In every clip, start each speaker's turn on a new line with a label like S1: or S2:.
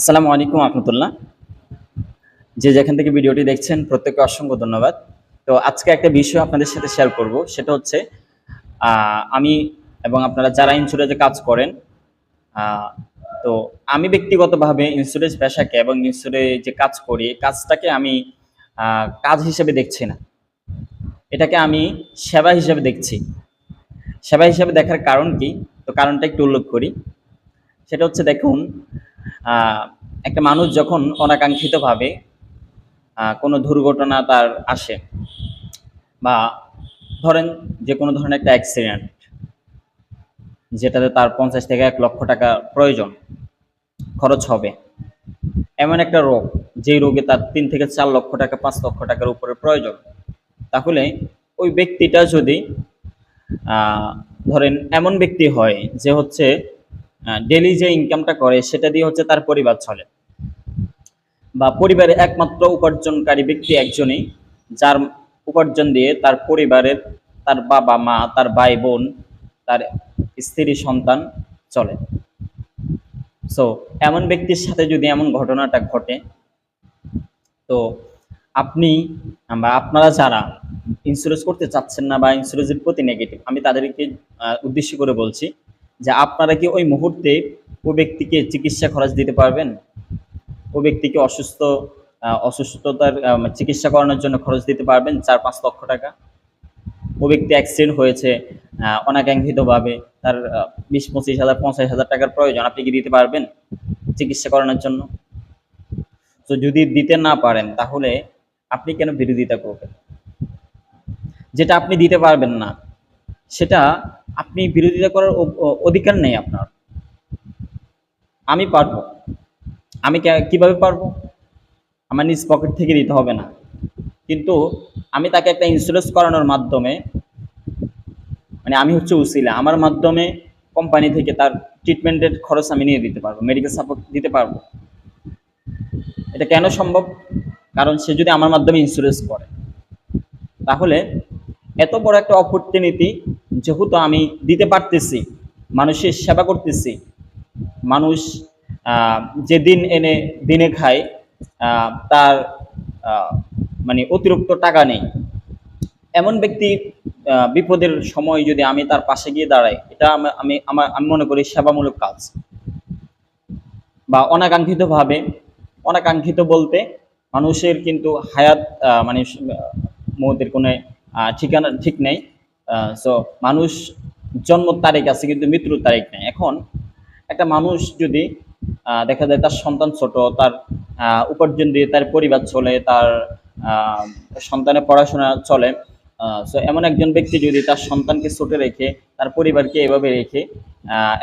S1: আসসালামু আলাইকুম রহমতুল্লাহ। যে যেখান থেকে ভিডিওটি দেখছেন প্রত্যেককে অসংখ্য ধন্যবাদ। তো আজকে একটা বিষয় আপনাদের সাথে শেয়ার করব, সেটা হচ্ছে আমি এবং আপনারা যারা ইন্স্যুরেন্সে কাজ করেন, আহ, তো আমি ব্যক্তিগতভাবে ইন্স্যুরেন্স পেশাকে এবং ইন্স্যুরেন্স যে কাজ করি এই কাজটাকে আমি কাজ হিসেবে দেখছি না, এটাকে আমি সেবা হিসেবে দেখছি। সেবা হিসেবে দেখার কারণ কি? তো কারণটা একটু উল্লেখ করি। সেটা হচ্ছে, দেখুন, আহ, একটা মানুষ যখন অনাকাঙ্ক্ষিতভাবে কোনো দুর্ঘটনা তার আসে, বা ধরেন যে কোনো ধরনের একটা অ্যাক্সিডেন্ট যেটাতে তার 50 থেকে 1 লক্ষ টাকা প্রয়োজন, খরচ হবে, এমন একটা রোগ যেই রোগে তার 3 থেকে 4 লক্ষ টাকা 5 লক্ষ টাকার উপরে প্রয়োজন, তাহলে ওই ব্যক্তিটা যদি ধরেন এমন ব্যক্তি হয় যে হচ্ছে ডেলি যে ইনকামটা করে সেটা দিয়ে হচ্ছে তার পরিবার চলে, বা পরিবারের একমাত্র উপার্জনকারী ব্যক্তি একজনই, যার উপার্জন দিয়ে তার পরিবারের, তার বাবা মা, তার ভাই বোন, তার স্ত্রী সন্তান চলে। সো এমন ব্যক্তির সাথে যদি এমন ঘটনাটা ঘটে, তো আপনি বা আপনারা যারা ইন্স্যুরেন্স করতে চাচ্ছেন না বা ইন্স্যুরেন্সের প্রতি নেগেটিভ, আমি তাদেরকে উদ্দেশ্য করে বলছি যে আপনারা কি ওই মুহূর্তে ওই ব্যক্তিকে চিকিৎসা খরচ দিতে পারবেন? ওই ব্যক্তিকে অসুস্থতার চিকিৎসা করানোর জন্য খরচ দিতে পারবেন 4-5 লক্ষ টাকা? ওই ব্যক্তি অ্যাক্সিডেন্ট হয়েছে অনাকাঙ্ক্ষিতভাবে, তার 20-25 হাজার 50 হাজার টাকার প্রয়োজন, আপনি কি দিতে পারবেন চিকিৎসা করানোর জন্য? তো যদি দিতে না পারেন তাহলে আপনি কেন বিরোধিতা করবেন? যেটা আপনি দিতে পারবেন না সেটা আপনি বিরোধিতা করার অধিকার নেই আপনার। আমি পারবো। আমি কিভাবে পারবো? আমার নিজ পকেট থেকে দিতে হবে না, কিন্তু আমি তাকে একটা ইন্স্যুরেন্স করানোর মাধ্যমে, মানে আমি হচ্ছে উসিলা, আমার মাধ্যমে কোম্পানি থেকে তার ট্রিটমেন্টের খরচ আমি নিয়ে দিতে পারবো, মেডিকেল সাপোর্ট দিতে পারবো। এটা কেন সম্ভব? কারণ সে যদি আমার মাধ্যমে ইন্স্যুরেন্স করে, তাহলে এত বড় একটা অপরচুনিটি যেহেতু আমি দিতে পারতেছি, মানুষের সেবা করতেছি, মানুষ যে দিন এনে দিনে খায়, তার মানে অতিরিক্ত টাকা নেই, এমন ব্যক্তি বিপদের সময় যদি আমি তার পাশে গিয়ে দাঁড়াই, এটা আমি মনে করি সেবামূলক কাজ। বা অনাকাঙ্ক্ষিতভাবে, অনাকাঙ্ক্ষিত বলতে মানুষের কিন্তু হায়াত মানে মৌতের কোনো ঠিকানা ঠিক নেই। সো মানুষ জন্ম তারিখ আছে কিন্তু মৃত্যুর তারিখ নেই। এখন একটা মানুষ যদি দেখা যায় তার সন্তান ছোট, তার উপার্জন দিয়ে তার পরিবার চলে, তার সন্তানের পড়াশোনা চলে, সো এমন একজন ব্যক্তি যদি তার সন্তানকে ছোট রেখে, তার পরিবারকে এভাবে রেখে,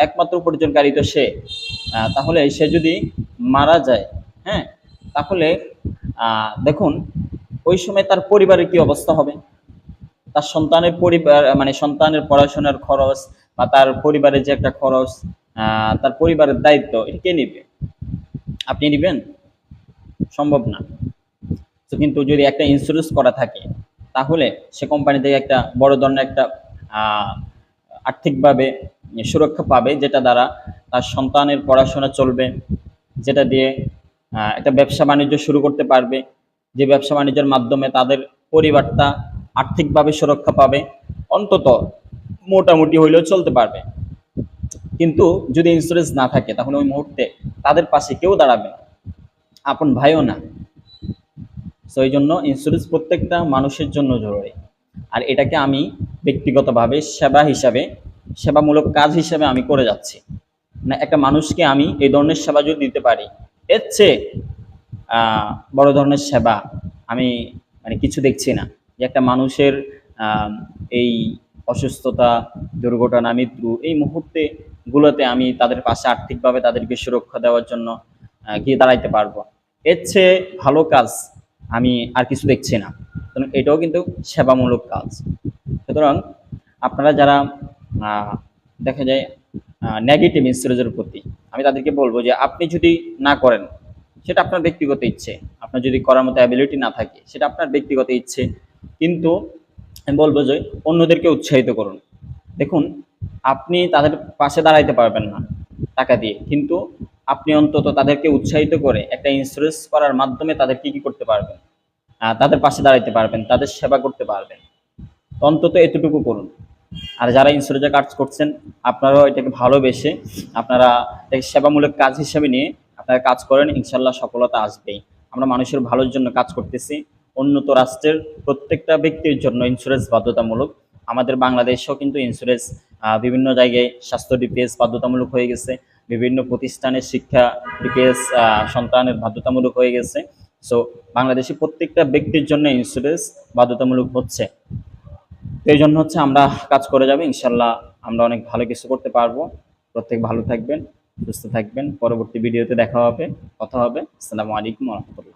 S1: একমাত্র উপার্জনকারী তো সে, তাহলে সে যদি মারা যায়, হ্যাঁ, তাহলে দেখুন ওই সময় তার পরিবারের কি অবস্থা হবে? তার সন্তানের পরিবার, মানে সন্তানের পড়াশোনার খরচ বা তার পরিবারের যে একটা খরচ, তার পরিবারের দায়িত্ব, এটা কে নিবে? আপনি নিবেন? সম্ভব না। তো কিন্তু যদি একটা ইন্স্যুরেন্স করা থাকে, তাহলে সে কোম্পানি থেকে একটা বড় ধরনের একটা আর্থিকভাবে সুরক্ষা পাবে, যেটা দ্বারা তার সন্তানের পড়াশোনা চলবে, যেটা দিয়ে একটা ব্যবসা বাণিজ্য শুরু করতে পারবে, যে ব্যবসা বাণিজ্যের মাধ্যমে তাদের পরিবারটা আর্থিকভাবে সুরক্ষা পাবে, অন্তত মোটামুটি হইলেও চলতে পারবে। কিন্তু যদি ইন্স্যুরেন্স না থাকে, তাহলে ওই মুহূর্তে তাদের পাশে কেউ দাঁড়াবে না, আপন ভাইও না। সো এই জন্য ইন্স্যুরেন্স প্রত্যেকটা মানুষের জন্য জরুরি। আর এটাকে আমি ব্যক্তিগতভাবে সেবা হিসাবে, সেবামূলক কাজ হিসাবে আমি করে যাচ্ছি। না, একটা মানুষকে আমি এই ধরনের সেবা যদি দিতে পারি, এর চেয়ে বড় ধরনের সেবা আমি মানে কিছু দেখছি না। যে একটা মানুষের এই অসুস্থতা, দুর্ঘটনা, মৃত্যু এই মুহূর্তে গুলোতে আমি তাদের পাশে আর্থিকভাবে তাদেরকে সুরক্ষা দেওয়ার জন্য গিয়ে দাঁড়াইতে পারবো, এর চেয়ে ভালো কাজ আমি আর কিছু দেখছি না। সুতরাং এটাও কিন্তু সেবামূলক কাজ। সুতরাং আপনারা যারা দেখা যায় নেগেটিভ ইন্স্যুরেন্সের প্রতি, আমি তাদেরকে বলবো যে আপনি যদি না করেন, সেটা আপনার ব্যক্তিগত ইচ্ছে। আপনার যদি করার মতো অ্যাবিলিটি না থাকে, সেটা আপনার ব্যক্তিগত ইচ্ছে, কিন্তু আমি বলবো যে অন্যদেরকে উৎসাহিত করুন। দেখুন, আপনি তাদের পাশে দাঁড়াইতে পারবেন না টাকা দিয়ে, কিন্তু আপনি অন্তত তাদেরকে উৎসাহিত করে একটা ইন্স্যুরেন্স করার মাধ্যমে তাদের কি করতে পারবেন, তাদের পাশে দাঁড়াতে পারবেন, তাদের সেবা করতে পারবেন। তো অন্তত এতটুকু করুন। আর যারা ইন্স্যুরেন্সের কাজ করছেন, আপনারাও এটাকে ভালোবেসে আপনারা এটাকে সেবামূলক কাজ হিসেবে নিয়ে আপনারা কাজ করেন, ইনশাল্লাহ সফলতা আসবেই। আমরা মানুষের ভালোর জন্য কাজ করতেছি। উন্নত রাষ্ট্রের প্রত্যেকটা ব্যক্তির জন্য ইন্স্যুরেন্স বাধ্যতামূলক। আমাদের বাংলাদেশেও কিন্তু ইন্স্যুরেন্স বিভিন্ন জায়গায় স্বাস্থ্য ডিপিএস বাধ্যতামূলক হয়ে গেছে, বিভিন্ন প্রতিষ্ঠানের শিক্ষা ডিপিএস সন্তানের বাধ্যতামূলক হয়ে গেছে। সো বাংলাদেশে প্রত্যেকটা ব্যক্তির জন্য ইন্স্যুরেন্স বাধ্যতামূলক হচ্ছে। তো এই জন্য হচ্ছে আমরা কাজ করে যাবে ইনশাল্লাহ, আমরা অনেক ভালো কিছু করতে পারবো। প্রত্যেক ভালো থাকবেন, সুস্থ থাকবেন। পরবর্তী ভিডিওতে দেখা হবে, কথা হবে। আসসালামু আলাইকুম ওয়া রাহমাতুল্লাহ।